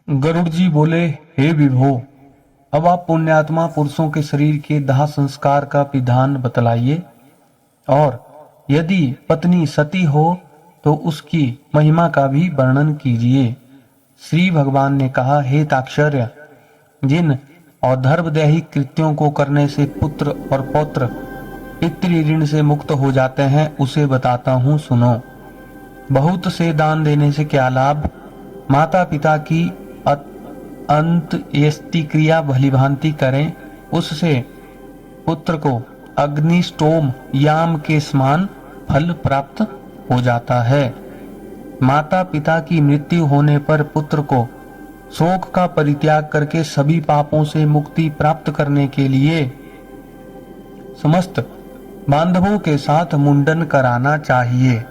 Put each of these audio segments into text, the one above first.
गरुड़ जी बोले, हे विभो, अब आप पुण्यात्मा पुरुषों के शरीर के दाह संस्कार का विधान बतलाइए, और यदि पत्नी सती हो तो उसकी महिमा का भी वर्णन कीजिए। श्री भगवान ने कहा, हे ताक्षर्य, जिन औधर्वदैहिक कृत्यों को करने से पुत्र और पौत्र पितृ ऋण से मुक्त हो जाते हैं उसे बताता हूँ, सुनो। बहुत से दान देने से क्या लाभ? माता पिता की अंत्येष्टि क्रिया भलीभांति करें, उससे पुत्र को अग्निष्टोम याम के समान फल प्राप्त हो जाता है। माता पिता की मृत्यु होने पर पुत्र को शोक का परित्याग करके सभी पापों से मुक्ति प्राप्त करने के लिए समस्त बांधवों के साथ मुंडन कराना चाहिए।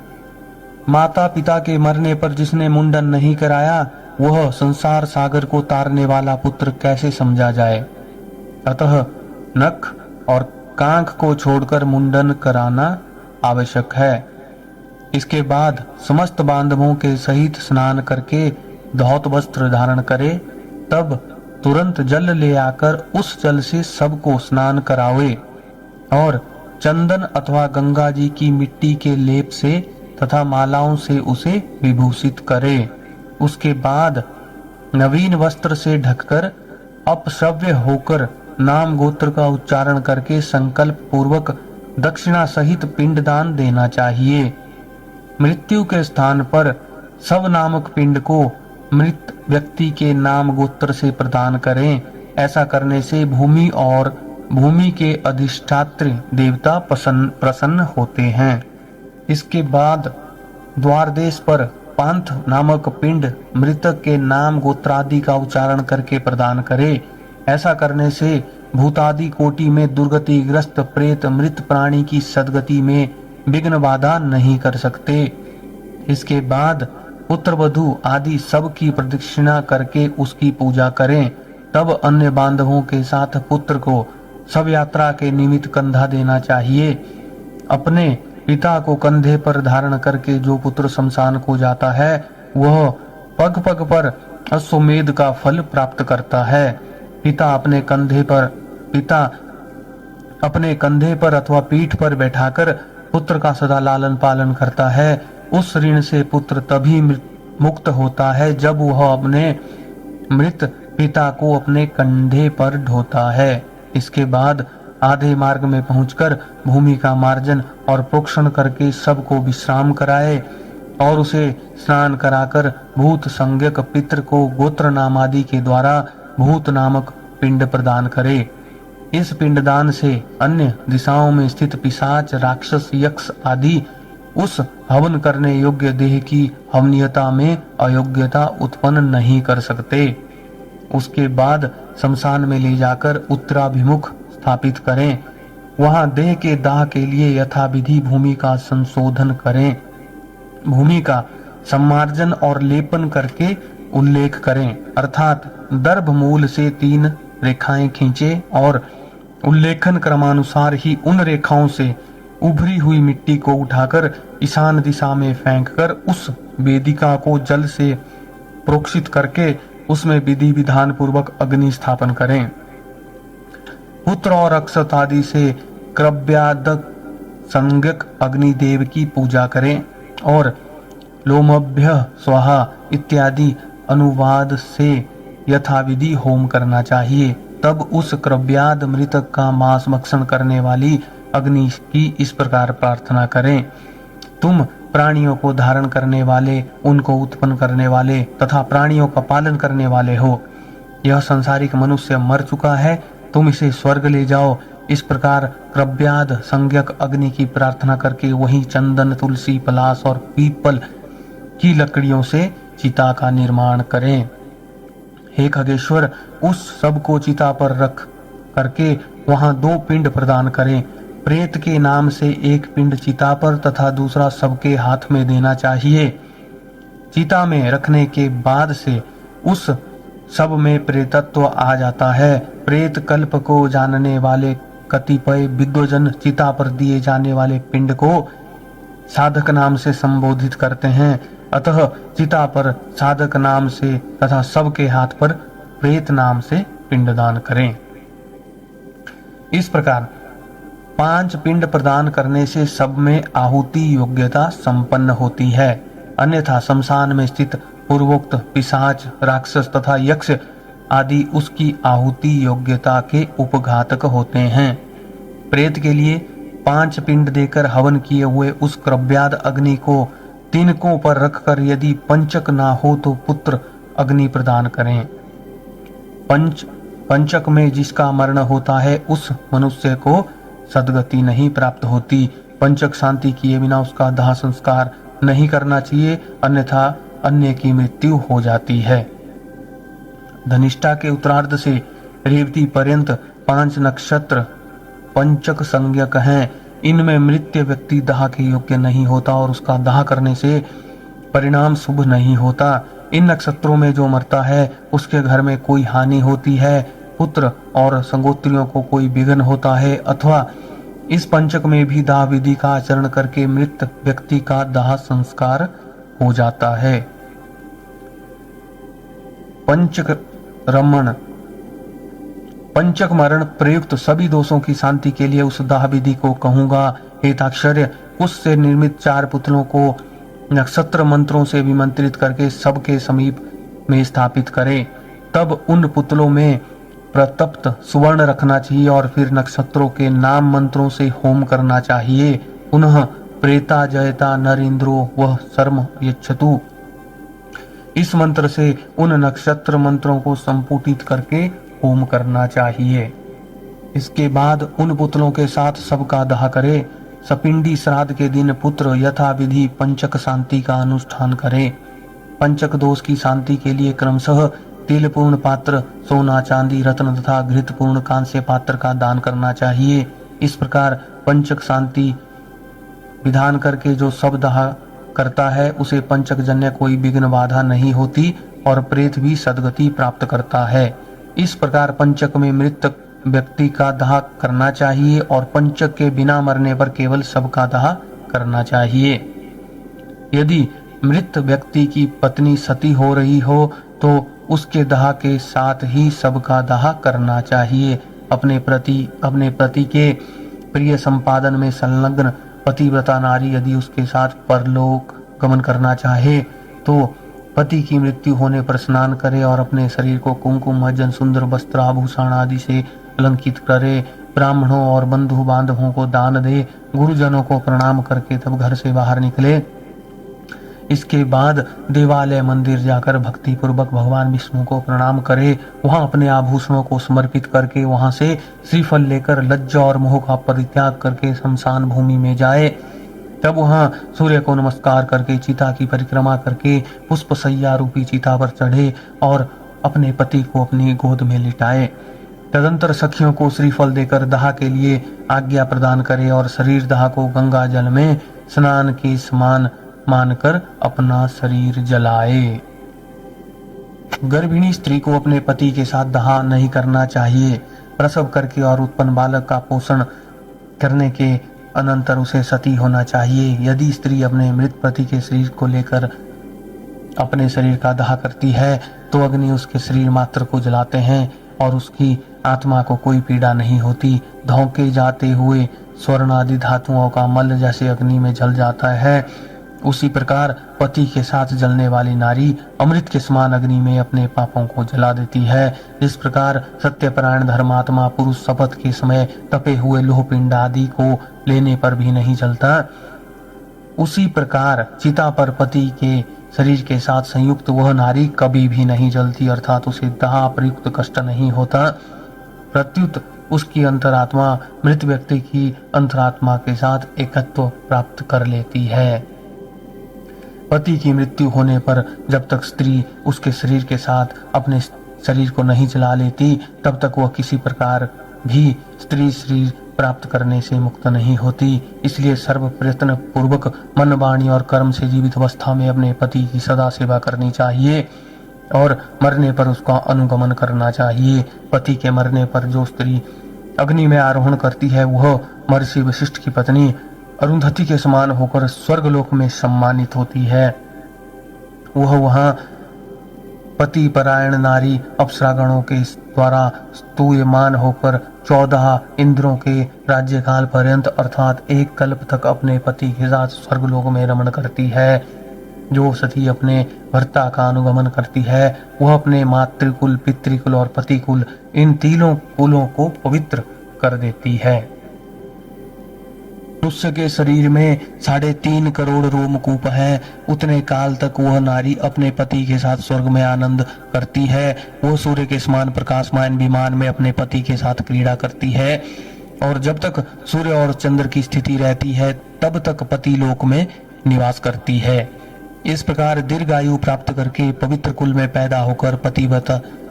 माता पिता के मरने पर जिसने मुंडन नहीं कराया वह संसार सागर को तारने वाला पुत्र कैसे समझा जाए। अतः नख और कांख को छोड़कर मुंडन कराना आवश्यक है। इसके बाद समस्त बांधवों के सहित स्नान करके धौत वस्त्र धारण करे, तब तुरंत जल ले आकर उस जल से सबको स्नान करावे और चंदन अथवा गंगा जी की मिट्टी के लेप से तथा मालाओं से उसे विभूषित करे। उसके बाद नवीन वस्त्र से ढककर अपश्रव्य होकर नाम गोत्र का उच्चारण करके संकल्प पूर्वक दक्षिणा सहित पिंडदान देना चाहिए। मृत्यु के स्थान पर सब नामक पिंड को मृत व्यक्ति के नाम गोत्र से प्रदान करें। ऐसा करने से भूमि और भूमि के अधिष्ठात्री देवता प्रसन्न होते हैं। इसके बाद द्वारदेश पर पांथ नामक पिंड मृतक के नाम गोत्रादि का उच्चारण करके प्रदान करे। ऐसा करने से भूतादि कोटि में दुर्गतिग्रस्त प्रेत मृत प्राणी की सदगति में विघ्न बाधा नहीं कर सकते। इसके बाद पुत्र वधू आदि सब की प्रदक्षिणा करके उसकी पूजा करें। तब अन्य बांधवों के साथ पुत्र को सब यात्रा के निमित्त कंधा देना चाहिए। अपने पिता को कंधे पर धारण करके जो पुत्र शमशान को जाता है वह पग पग पर अश्वमेध का फल प्राप्त करता है। पिता अपने कंधे पर अथवा पीठ पर बैठाकर पुत्र का सदा लालन पालन करता है। उस ऋण से पुत्र तभी मुक्त होता है जब वह अपने मृत पिता को अपने कंधे पर ढोता है। इसके बाद आधे मार्ग में पहुंचकर भूमि का मार्जन और प्रोक्षण करके सबको विश्राम कराए और उसे स्नान कराकर भूत संज्ञक पितृ को गोत्र नाम आदि के द्वारा भूत नामक पिंड प्रदान करे। इस पिंडदान से अन्य दिशाओं में स्थित पिशाच राक्षस यक्ष आदि उस हवन करने योग्य देह की हवनीयता में अयोग्यता उत्पन्न नहीं कर सकते। उसके बाद शमशान में ले जाकर उत्तराभिमुख स्थापित करें। वहां देह के दाह के लिए यथाविधि भूमि का संशोधन करें। भूमि का सम्मार्जन और लेपन करके उल्लेख करें, अर्थात दर्भ मूल से 3 रेखाएं खींचे और उल्लेखन क्रमानुसार ही उन रेखाओं से उभरी हुई मिट्टी को उठाकर ईशान दिशा में फेंककर उस वेदिका को जल से प्रोक्षित करके उसमें विधि विधान पूर्वक अग्नि स्थापन करें। पुत्र और अक्षत आदि से क्रव्यादक संज्ञक अग्निदेव की पूजा करें और लोमभ्य स्वाहा इत्यादि अनुवाद से यथाविधि होम करना चाहिए। तब उस क्रव्याद मृतक का मांस भक्षण करने वाली अग्नि की इस प्रकार प्रार्थना करें, तुम प्राणियों को धारण करने वाले, उनको उत्पन्न करने वाले तथा प्राणियों का पालन करने वाले हो। यह संसारिक मनुष्य मर चुका है, तुम इसे स्वर्ग ले जाओ। इस प्रकार क्रव्याद संज्ञक अग्नि की प्रार्थना करके वहीं चंदन, तुलसी, पलाश और पीपल की लकड़ियों से चिता का निर्माण करें। हे खगेश्वर, उस सब को चिता पर रख करके वहां 2 पिंड प्रदान करें। प्रेत के नाम से एक पिंड चिता पर तथा दूसरा सबके हाथ में देना चाहिए। चिता में रखने के बाद से उस सब में प्रेतत्व आ जाता है। प्रेत कल्प को जानने वाले कतिपय विद्वजन चिता पर दिए जाने वाले पिंड को साधक नाम से संबोधित करते हैं। अतः चिता पर साधक नाम से तथा सबके हाथ पर प्रेत नाम से पिंडदान करें। इस प्रकार 5 पिंड प्रदान करने से सब में आहुति योग्यता संपन्न होती है, अन्यथा शमशान में स्थित पूर्वोक्त पिशाच, राक्षस तथा यक्ष आदि उसकी आहुति योग्यता के उपघातक होते हैं। प्रेत के लिए 5 पिंड देकर हवन किए हुए उस क्रव्याद अग्नि को तिनकों पर रखकर यदि पंचक ना हो तो पुत्र अग्नि प्रदान करें। पंचक में जिसका मरण होता है उस मनुष्य को सद्गति नहीं प्राप्त होती। पंचक शांति किए बिना उसका दाह संस्कार नहीं करना चाहिए, अन्यथा अन्य की मृत्यु हो जाती है। धनिष्ठा के उत्तरार्ध से रेवती पर्यंत 5 नक्षत्र पंचक संज्ञक हैं। इनमें मृत्यु व्यक्ति दाह के योग्य नहीं होता और उसका दाह करने से परिणाम शुभ नहीं होता। इन नक्षत्रों में जो मरता है उसके घर में कोई हानि होती है, पुत्र और संगोत्रियों को कोई विघ्न होता है, अथवा इस पंचक में भी दाह विधि का आचरण करके मृत व्यक्ति का दाह संस्कार हो जाता है। पंचक रमण पंचक मरण प्रयुक्त सभी दोषों की शांति के लिए उस दाह विधि को कहूंगा। हेताक्षर्य कुश से निर्मित 4 पुतलों को नक्षत्र मंत्रों से विमंत्रित करके सबके समीप में स्थापित करे। तब उन पुतलों में प्रतप्त सुवर्ण रखना चाहिए और फिर नक्षत्रों के नाम मंत्रों से होम करना चाहिए। पुनः प्रेता जयता नरेंद्रो वह शर्म यच्छतु, इस मंत्र से उन नक्षत्र मंत्रों को संपुटित करके होम करना चाहिए। इसके बाद उन पुतलों के साथ सबका दाह करे। सपिंडी श्राद्ध के दिन पुत्र यथा विधि पंचक शांति का अनुष्ठान करे। पंचक दोष की शांति के लिए क्रमशः तिल पूर्ण पात्र, सोना चांदी रत्न तथा घृत पूर्ण कांस्य पात्र का दान करना चाहिए। इस प्रकार पंचक शांति विधान करके जो सब दाह करता है उसे पंचक जन्य कोई विघ्न बाधा नहीं होती और प्रेत भी सद्गति प्राप्त करता है। इस प्रकार पंचक में मृत व्यक्ति का दाह करना चाहिए और पंचक के बिना मरने पर केवल सबका दाह करना चाहिए। यदि मृत व्यक्ति की पत्नी सती हो रही हो तो उसके दाह के साथ ही सबका दाह करना चाहिए। अपने पति के प्रिय संपादन में संलग्न पतिव्रता नारी यदि उसके साथ परलोक गमन करना चाहे तो पति की मृत्यु होने पर स्नान करे और अपने शरीर को कुमकुम, मज्जन, सुंदर वस्त्र, आभूषण आदि से अलंकित करे। ब्राह्मणों और बंधु बांधवों को दान दे। गुरुजनों को प्रणाम करके तब घर से बाहर निकले। इसके बाद देवालय मंदिर जाकर भक्ति पूर्वक भगवान विष्णु को प्रणाम करे। वहां अपने आभूषणों को समर्पित करके वहां से श्रीफल लेकर लज्जा और मोह का परित्याग करके शमशान भूमि में जाए। तब वहां सूर्य को नमस्कार करके चिता की परिक्रमा करके पुष्प सैया रूपी चिता पर चढ़े और अपने पति को अपनी गोद में लिटाए। तदंतर सखियों को श्रीफल देकर दाह के लिए आज्ञा प्रदान करे और शरीर दाह को गंगा जल में स्नान के समान मानकर अपना शरीर जलाए। गर्भिणी स्त्री को अपने पति के साथ दाह नहीं करना चाहिए। प्रसव करके और उत्पन्न बालक का पोषण करने के अनंतर उसे सती होना चाहिए। यदि स्त्री अपने मृत पति के शरीर को लेकर अपने शरीर का दाह करती है तो अग्नि उसके शरीर मात्र को जलाते हैं और उसकी आत्मा को कोई पीड़ा नहीं होती। धोखे जाते हुए स्वर्ण आदि धातुओं का मल जैसे अग्नि में जल जाता है, उसी प्रकार पति के साथ जलने वाली नारी अमृत के समान अग्नि में अपने पापों को जला देती है। जिस प्रकार सत्यपरायण धर्मात्मा पुरुष शपथ के समय तपे हुए लोह पिंड आदि को लेने पर भी नहीं जलता, उसी प्रकार चिता पर पति के शरीर के साथ संयुक्त वह नारी कभी भी नहीं जलती, अर्थात उसे दाह प्रयुक्त कष्ट नहीं होता। प्रत्युत उसकी अंतरात्मा मृत व्यक्ति की अंतरात्मा के साथ एकत्व प्राप्त कर लेती है। पति की मृत्यु होने पर जब तक स्त्री उसके शरीर के साथ अपने शरीर को नहीं जला लेती तब तक वह किसी प्रकार भी स्त्री शरीर प्राप्त करने से मुक्त नहीं होती। इसलिए सर्व प्रयत्न पूर्वक मन, वाणी और कर्म से जीवित अवस्था में अपने पति की सदा सेवा करनी चाहिए और मरने पर उसका अनुगमन करना चाहिए। पति के मरने पर जो स्त्री अग्नि में आरोहण करती है वह महर्षि वशिष्ठ की पत्नी अरुंधति के समान होकर स्वर्गलोक में सम्मानित होती है। वह वहाँ पति परायण नारी अप्सरागणों के द्वारा स्तूयमान होकर 14 इंद्रों के राज्यकाल पर्यंत अर्थात 1 कल्प तक अपने पति के साथ स्वर्गलोक में रमण करती है। जो सती अपने भर्ता का अनुगमन करती है वह अपने मातृकुल, पितृकुल और पतिकुल इन तीनों कुलों को पवित्र कर देती है। मनुष्य के शरीर में 3.5 करोड़ रोमकूप है। उतने काल तक वह नारी अपने पति के साथ स्वर्ग में आनंद करती है। वह सूर्य के समान प्रकाशमान विमान में अपने पति के साथ क्रीड़ा करती है और जब तक सूर्य और चंद्र की स्थिति रहती है तब तक पति लोक में निवास करती है। इस प्रकार दीर्घायु प्राप्त करके पवित्र कुल में पैदा होकर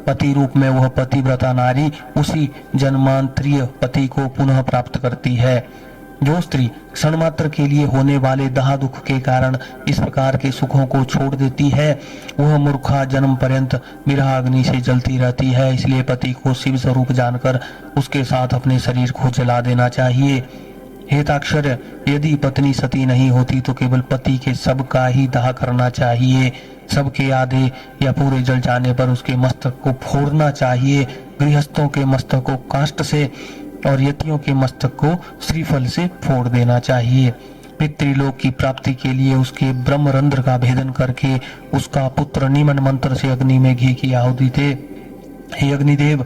पति रूप में वह पतिव्रता नारी उसी जन्मांतरीय पति को पुनः प्राप्त करती है। जो स्त्री क्षण मात्र के लिए होने वाले दाह दुख के कारण इस प्रकार के सुखों को छोड़ देती है वह मूर्खा जन्म पर्यंत विरह अग्नि से जलती रहती है। इसलिए पति को शिव स्वरूप जानकर उसके साथ अपने शरीर को जला देना चाहिए। हेताक्षर, यदि पत्नी सती नहीं होती तो केवल पति के शव का ही दाह करना चाहिए। शव के आधे या पूरे जल जाने पर उसके मस्तक को फोड़ना चाहिए। गृहस्थों के मस्तक को काष्ठ से और यतियों के मस्तक को श्रीफल से फोड़ देना चाहिए। पितृलोक की प्राप्ति के लिए उसके ब्रह्मरंध्र का भेदन करके उसका पुत्र निमन मंत्र से अग्नि में घी की आहुति दे। हे अग्निदेव,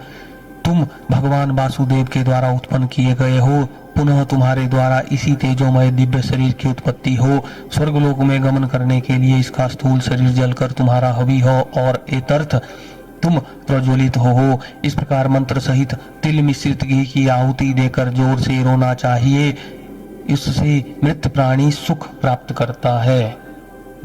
तुम भगवान वासुदेव के द्वारा उत्पन्न किए गए हो। पुनः तुम्हारे द्वारा इसी तेजोमय दिव्य शरीर की उत्पत्ति हो। स्वर्गलोक में गमन करने के लिए इसका स्थूल शरीर जलकर तुम्हारा हवि हो और एतर्थ तुम प्रज्वलित हो। इस प्रकार मंत्र सहित तिल मिश्रित घी की आहुति देकर जोर से रोना चाहिए। इससे मृत प्राणी सुख प्राप्त करता है।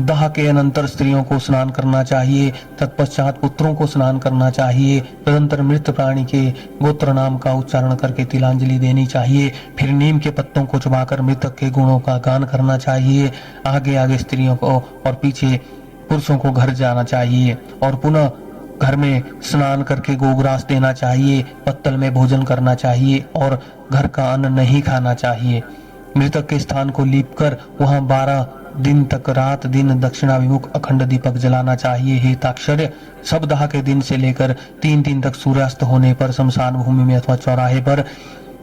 दाह के अनंतर स्त्रियों को स्नान करना चाहिए। तत्पश्चात पुत्रों को स्नान करना चाहिए। तदंतर मृत प्राणी के गोत्र नाम का उच्चारण करके तिलांजलि देनी चाहिए। फिर नीम के पत्तों को चबाकर मृतक के गुणों का गान करना चाहिए। आगे आगे स्त्रियों को और पीछे पुरुषों को घर जाना चाहिए और पुनः घर में स्नान करके गोग्रास देना चाहिए। पत्तल में भोजन करना चाहिए और घर का अन्न नहीं खाना चाहिए। मृतक के स्थान को लीपकर वहां 12 दिन तक रात दिन दक्षिणाभिमुख अखंड दीपक जलाना चाहिए। हेताक्षर्य, सब दाह के दिन से लेकर 3 दिन तक सूर्यास्त होने पर शमशान भूमि में अथवा चौराहे पर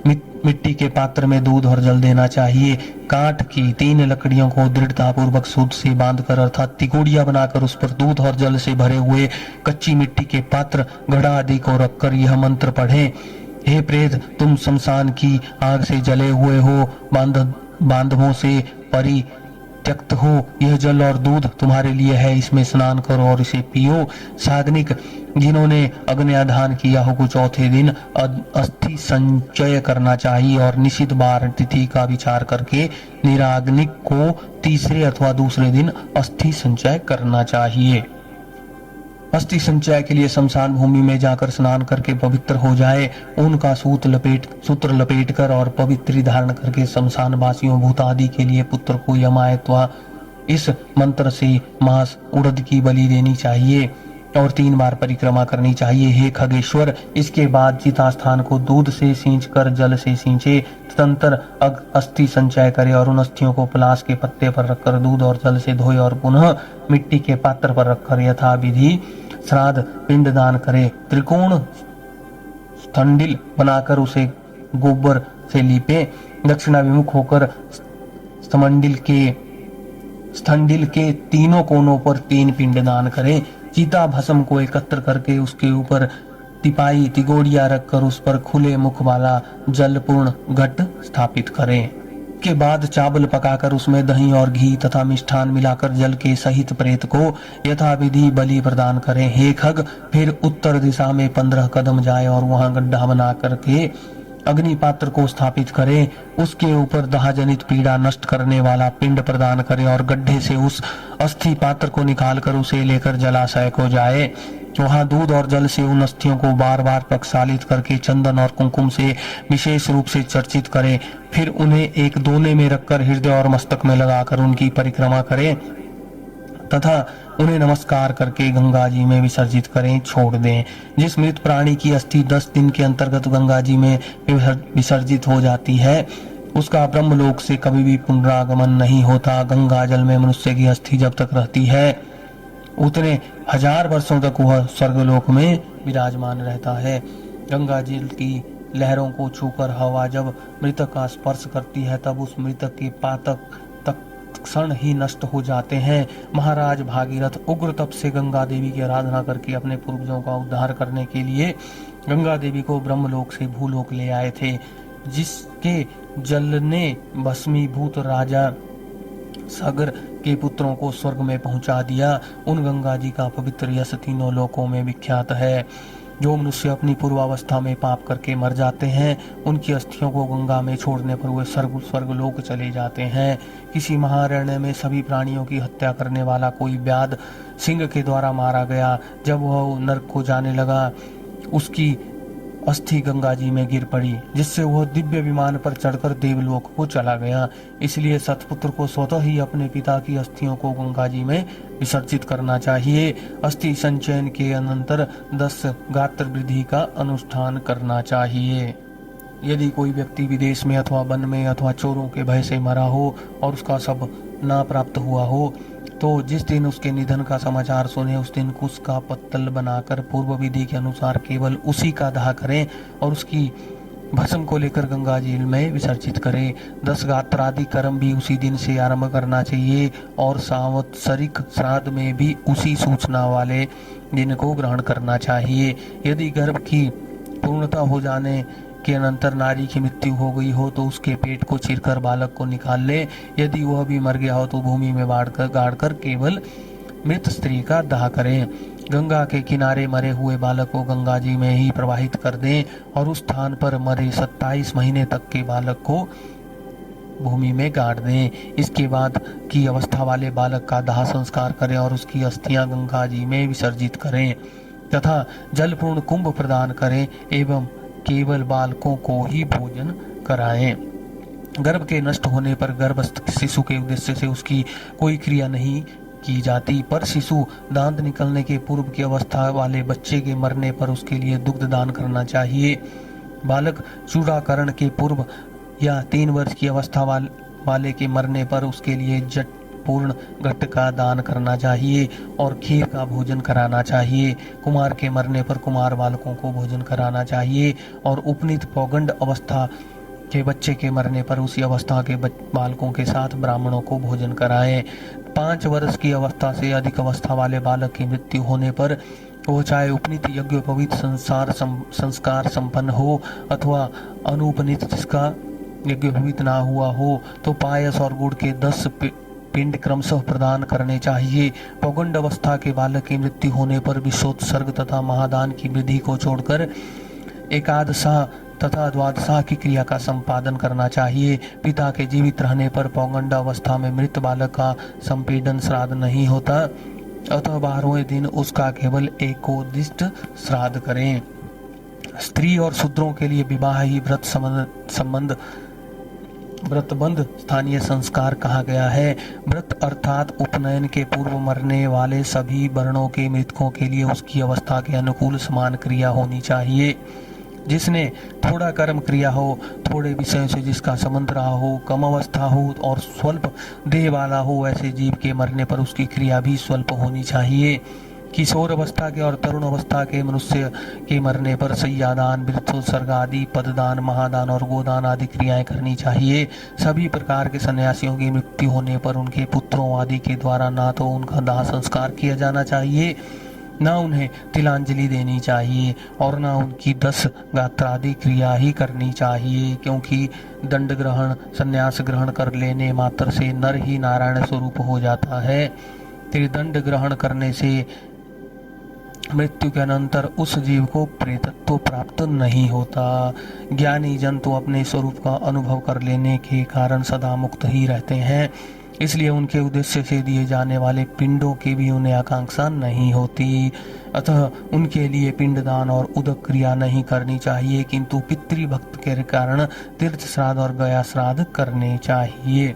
मिट्टी के पात्र में दूध और जल देना चाहिए। काठ की 3 लकड़ियों को दृढ़ता पूर्वक सूत से बांधकर अर्थात तिकोड़िया बनाकर उस पर दूध और जल से भरे हुए कच्ची मिट्टी के पात्र, घड़ा आदि को रखकर यह मंत्र पढ़ें। हे प्रेत, तुम शमशान की आग से जले हुए हो, बांधवों से परित्यक्त हो। यह जल और दूध तुम्हारे लिए है, इसमें स्नान करो और इसे पियो। साग्निक, जिन्होंने अग्न्याधान किया हो को चौथे दिन अस्थि संचय करना चाहिए और निश्चित बार तिथि का विचार करके निराग्निक को तीसरे अथवा दूसरे दिन अस्थि संचय करना चाहिए। अस्थि संचय के लिए शमशान भूमि में जाकर स्नान करके पवित्र हो जाए। उनका सूत्र लपेटकर और पवित्री धारण करके शमशान वासियों भूत आदि के लिए पुत्र को यमायत्वा इस मंत्र से मांस उड़द की बलि देनी चाहिए और 3 बार परिक्रमा करनी चाहिए। हे खगेश्वर, इसके बाद चिता स्थान को दूध से सींचकर जल से सींचे। तदंतर अस्थि संचय करे और उन अस्थियों को पलाश के पत्ते पर रखकर दूध और जल से धोए और पुनः मिट्टी के पात्र पर रखकर यथा विधि श्राद्ध पिंड दान करे। त्रिकोण स्थंडिल बनाकर उसे गोबर से लीपे। दक्षिणाभिमुख होकर स्थंडिल के तीनों कोनों पर 3 पिंड दान करें। चीता भस्म को एकत्र करके उसके ऊपर तिपाई तिगोड़िया रखकर उस पर खुले मुख वाला जलपूर्ण घट स्थापित करें। के बाद चावल पकाकर उसमें दही और घी तथा मिष्ठान मिलाकर जल के सहित प्रेत को यथाविधि बलि प्रदान करें। हे खग, फिर उत्तर दिशा में 15 कदम जाए और वहां गड्ढा बना करके अग्नि पात्र को स्थापित करें। उसके ऊपर दाह जनित पीड़ा नष्ट करने वाला पिंड प्रदान करें और गड्ढे से उस अस्थि पात्र को निकालकर उसे लेकर जलाशय को जाए। वहां दूध और जल से उन अस्थियों को बार बार प्रक्षालित करके चंदन और कुंकुम से विशेष रूप से चर्चित करें। फिर उन्हें एक दोने में रखकर हृदय और मस्तक में लगाकर उनकी परिक्रमा करें तथा उन्हें नमस्कार करके गंगा जी में विसर्जित करें, छोड़ दें। जिस मृत प्राणी की अस्थि 10 दिन के अंतर्गत गंगा जी में विसर्जित हो जाती है उसका ब्रह्मलोक से कभी भी पुनरागमन नहीं होता। गंगा जल में मनुष्य की अस्थि जब तक रहती है उतने 1000 वर्षों तक वह स्वर्गलोक में विराजमान रहता है। गंगा जल की लहरों को छूकर हवा जब मृतक का स्पर्श करती है तब उस मृतक के पातक तक क्षण ही नष्ट हो जाते हैं। महाराज भागीरथ उग्र तप से गंगा देवी की आराधना करके अपने पूर्वजों का उद्धार करने के लिए गंगा देवी को ब्रह्मलोक से भूलोक ले आए थे, जिसके जल ने भस्मीभूत राजा सागर के पुत्रों को स्वर्ग में पहुंचा दिया। उन गंगा जी का पवित्र यश तीनों लोकों में विख्यात है। जो मनुष्य अपनी पूर्वावस्था में पाप करके मर जाते हैं, उनकी अस्थियों को गंगा में छोड़ने पर वे स्वर्गलोक चले जाते हैं। किसी महारण्य में सभी प्राणियों की हत्या करने वाला कोई व्याध सिंह के द्वारा मारा गया। जब वह नरक को जाने लगा, उसकी अस्थि गंगा जी में गिर पड़ी, जिससे वह दिव्य विमान पर चढ़कर देवलोक को चला गया। इसलिए सतपुत्र को स्वतः ही अपने पिता की अस्थियों को गंगा जी में विसर्जित करना चाहिए। अस्थि संचयन के अनंतर 10 गात्र वृद्धि का अनुष्ठान करना चाहिए। यदि कोई व्यक्ति विदेश में अथवा वन में अथवा चोरों के भय से मरा हो और उसका शव ना प्राप्त हुआ हो, तो जिस दिन उसके निधन का समाचार सुने उस दिन कुश का पत्तल बनाकर पूर्व विधि के अनुसार केवल उसी का दाह करें और उसकी भस्म को लेकर गंगा जी में विसर्जित करें। 10 गात्रादि कर्म भी उसी दिन से आरंभ करना चाहिए और सांवत्सरिक श्राद्ध में भी उसी सूचना वाले दिन को ग्रहण करना चाहिए। यदि गर्भ की पूर्णता हो जाने के अनंतर नारी की मृत्यु हो गई हो तो उसके पेट को चीरकर बालक को निकाल ले। यदि वह भी मर गया हो तो भूमि में गाड़कर केवल मृत स्त्री का दाह करें। गंगा के किनारे मरे हुए बालक को गंगा जी में ही प्रवाहित कर दें और उस स्थान पर मरे 27 महीने तक के बालक को भूमि में गाड़ दें। इसके बाद की अवस्था वाले बालक का दाह संस्कार करें और उसकी अस्थियां गंगा जी में विसर्जित करें तथा जलपूर्ण कुंभ प्रदान करें एवं केवल बालकों को ही भोजन कराएं। गर्भ के नष्ट होने पर गर्भस्थ शिशु के उद्देश्य से उसकी कोई क्रिया नहीं की जाती, पर शिशु दांत निकलने के पूर्व की अवस्था वाले बच्चे के मरने पर उसके लिए दुग्ध दान करना चाहिए। बालक चूड़ाकरण के पूर्व या 3 वर्ष की अवस्था वाले के मरने पर उसके लिए जट पूर्ण घट का दान करना चाहिए और खीर का भोजन कराना चाहिए। कुमार के मरने पर कुमार बालकों को भोजन कराना चाहिए और उपनीत पौगंड अवस्था के बच्चे के मरने पर उसी अवस्था के बालकों के साथ ब्राह्मणों को भोजन कराएं। 5 वर्ष की अवस्था से अधिक अवस्था वाले बालक की मृत्यु होने पर वो चाहे उपनीत यज्ञोपवीत संस्कार संपन्न हो अथवा अनुपनीत जिसका यज्ञोपवीत ना हुआ हो तो पायस और गुड़ के 10 पिंड क्रमशः प्रदान करने चाहिए। पौगंड अवस्था के बालक की मृत्यु होने पर विश्वोत्सर्ग तथा महादान की विधि को छोड़कर एकादशा तथा द्वादशा की क्रिया का संपादन करना चाहिए। पिता के जीवित रहने पर पौगंड अवस्था में मृत बालक का संपीडन श्राद्ध नहीं होता, अतः 12वें दिन उसका केवल एकोदिष्ट श्राद्ध करें। स्त्री और शूद्रों के लिए विवाह ही व्रतबंध स्थानीय संस्कार कहा गया है। व्रत अर्थात उपनयन के पूर्व मरने वाले सभी वर्णों के मृतकों के लिए उसकी अवस्था के अनुकूल समान क्रिया होनी चाहिए। जिसने थोड़ा कर्म क्रिया हो, थोड़े विषयों से जिसका संबंध रहा हो, कम अवस्था हो और स्वल्प देह वाला हो, ऐसे जीव के मरने पर उसकी क्रिया भी स्वल्प होनी चाहिए। किशोर अवस्था के और तरुण अवस्था के मनुष्य के मरने पर सय्यादान, वृद्धोत्सर्ग आदि, पददान, महादान और गोदान आदि क्रियाएं करनी चाहिए। सभी प्रकार के सन्यासियों की मृत्यु होने पर उनके पुत्रों आदि के द्वारा ना तो उनका दाह संस्कार किया जाना चाहिए, ना उन्हें तिलांजलि देनी चाहिए और ना उनकी 10 गात्रादि क्रिया ही करनी चाहिए, क्योंकि दंड ग्रहण संन्यास ग्रहण कर लेने मात्र से नर ही नारायण स्वरूप हो जाता है। त्रिदंड ग्रहण करने से मृत्यु के अनंतर उस जीव को प्रेतत्व प्राप्त नहीं होता। ज्ञानी जन तो अपने स्वरूप का अनुभव कर लेने के कारण सदा मुक्त ही रहते हैं, इसलिए उनके उद्देश्य से दिए जाने वाले पिंडों की भी उन्हें आकांक्षा नहीं होती। अतः उनके लिए पिंडदान और उदक क्रिया नहीं करनी चाहिए, किंतु पितृभक्त के कारण तीर्थ श्राद्ध और गया श्राद्ध करने चाहिए।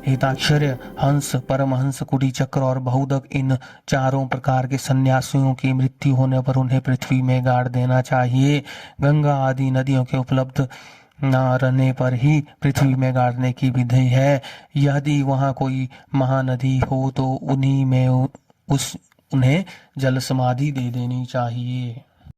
हिताक्षर्य, हंस, परमहंस, कुटी चक्र और बहुदक इन चारों प्रकार के सन्यासियों की मृत्यु होने पर उन्हें पृथ्वी में गाड़ देना चाहिए। गंगा आदि नदियों के उपलब्ध न रहने पर ही पृथ्वी में गाड़ने की विधि है। यदि वहाँ कोई महानदी हो तो उन्हीं में उन्हें जल समाधि दे देनी चाहिए।